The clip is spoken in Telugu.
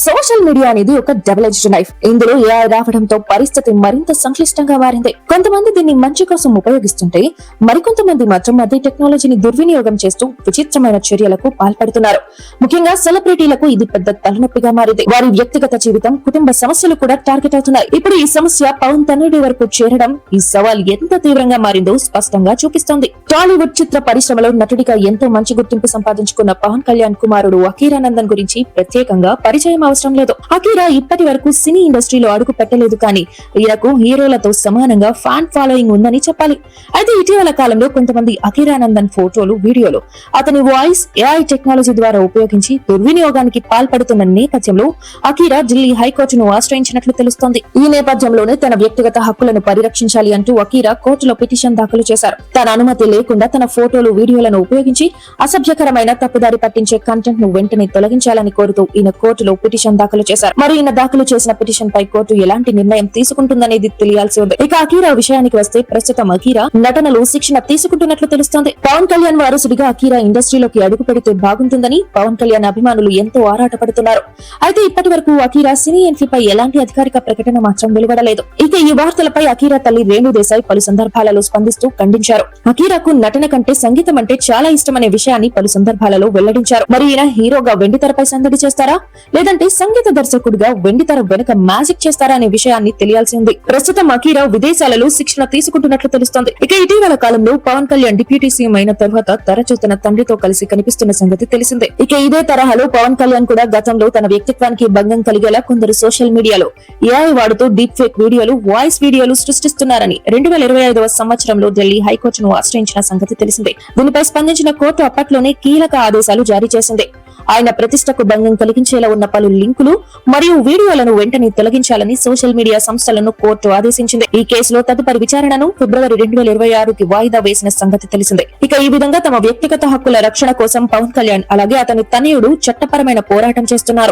సోషల్ మీడియా అనేది ఒక డబుల్ ఎడ్జ్డ్ నైఫ్. ఇందులో ఏఐ రావడంతో పరిస్థితి మరింత సంక్లిష్టంగా మారింది. కొంతమంది దీన్ని మంచి కోసం ఉపయోగిస్తుంటే మరికొంతమంది మాత్రం అదే టెక్నాలజీని దుర్వినియోగం చేస్తూ విచిత్రమైన చర్యలకు పాల్పడుతున్నారు. ముఖ్యంగా సెలబ్రిటీలకు ఇది పెద్ద తలనొప్పిగా మారింది. వారి వ్యక్తిగత జీవితం, కుటుంబ సమస్యలు కూడా టార్గెట్ అవుతున్నాయి. ఇప్పుడు ఈ సమస్య పవన్ తనయుడి వరకు చేరడం ఈ సవాల్ ఎంత తీవ్రంగా మారిందో స్పష్టంగా చూపిస్తోంది. టాలీవుడ్ చిత్ర పరిశ్రమలో నటుడిగా ఎంతో మంచి గుర్తింపు సంపాదించుకున్న పవన్ కళ్యాణ్ కుమారుడు అకీరానందన్ గురించి ప్రత్యేకంగా పరిచయం అవసరం లేదు. అకీరా ఇప్పటి వరకు సినీ ఇండస్ట్రీలో అడుగు పెట్టలేదు, కానీ ఈయనకు హీరోలతో సమానంగా ఫ్యాన్ ఫాలోయింగ్ ఉందని చెప్పాలి. అయితే ఇటీవల కాలంలో కొంతమంది అకీరానందన్ ఫోటోలు, వీడియోలు అతని వాయిస్ ఏఐ టెక్నాలజీ ద్వారా ఉపయోగించి దుర్వినియోగానికి పాల్పడుతున్న నేపథ్యంలో అకీరా ఢిల్లీ హైకోర్టును ఆశ్రయించినట్లు తెలుస్తోంది. ఈ నేపథ్యంలోనే తన వ్యక్తిగత హక్కులను పరిరక్షించాలి అంటూ అకీరా కోర్టులో పిటిషన్ దాఖలు చేశారు. తన అనుమతి లేకుండా తన ఫోటోలు, వీడియోలను ఉపయోగించి అసభ్యకరమైన, తప్పుదారి పట్టించే కంటెంట్ ను వెంటనే తొలగించాలని కోరుతూ ఈయన కోర్టులో పిటిషన్ దాఖలు చేశారు. మరి ఈయన దాఖలు చేసిన పిటిషన్ పై కోర్టు ఎలాంటి నిర్ణయం తీసుకుంటుందనేది తెలియాల్సి ఉంది. ఇక అకీరా విషయానికి వస్తే ప్రస్తుతం అకీరా నటనలో శిక్షణ తీసుకుంటున్నట్లు తెలుస్తోంది. పవన్ కళ్యాణ్ వారసుడిగా అకీరా ఇండస్ట్రీలోకి అడుగు పెడితే బాగుంటుందని పవన్ కళ్యాణ్ అభిమానులు ఎంతో ఆరాటపడుతున్నారు. అయితే ఇప్పటి వరకు అకీరా సినీ ఎంట్రీపై ఎలాంటి అధికారిక ప్రకటన మాత్రం వెలువడలేదు. ఇక ఈ వార్తలపై అకీరా తల్లి రేణు దేశాయ్ పలు సందర్భాలలో స్పందిస్తూ ఖండించారు. అకీరాకు నటన కంటే సంగీతం అంటే చాలా ఇష్టమనే విషయాన్ని పలు సందర్భాలలో వెల్లడించారు. మరి ఈయన హీరోగా వెండితెరపై సందడి చేస్తారా, లేదంటే సంగీత దర్శకుడిగా వెండితెర వెనుక మ్యాజిక్ చేస్తారా అనే విషయాన్ని తెలియాల్సి ఉంది. ప్రస్తుతం అకీరా విదేశాలలో శిక్షణ తీసుకుంటున్నట్లు తెలుస్తోంది. ఇక ఇటీవల కాలంలో పవన్ కళ్యాణ్ డిప్యూటీ సీఎం అయిన తర్వాత తరచూ తన తండ్రితో కలిసి కనిపిస్తున్న సంగతి తెలిసిందే. ఇక ఇదే తరహాలో పవన్ కళ్యాణ్ కూడా గతంలో తన వ్యక్తిత్వానికి భంగం కలిగేలా కొందరు సోషల్ మీడియాలో ఏఐ వాడుతూ డీప్ ఫేక్ వీడియోలు, వాయిస్ వీడియోలు సృష్టిస్తున్నారని 2025వ సంవత్సరంలో ఢిల్లీ హైకోర్టును ఆశ్రయించిన సంగతి తెలిసిందే. దీనిపై స్పందించిన కోర్టు అప్పట్లోనే కీలక ఆదేశాలు జారీ చేసింది. ఆయన ప్రతిష్టకు భంగం కలిగించేలా ఉన్న పలు లింకులు మరియు వీడియోలను వెంటనే తొలగించాలని సోషల్ మీడియా సంస్థలను కోర్టు ఆదేశించింది. ఈ కేసులో తదుపరి విచారణను ఫిబ్రవరి 2026కి వాయిదా వేసిన సంగతి తెలిసిందే. ఇక ఈ విధంగా తమ వ్యక్తిగత హక్కుల రక్షణ కోసం పవన్ కళ్యాణ్ అలాగే అతని తనయుడు చట్టపరమైన పోరాటం చేస్తున్నారు.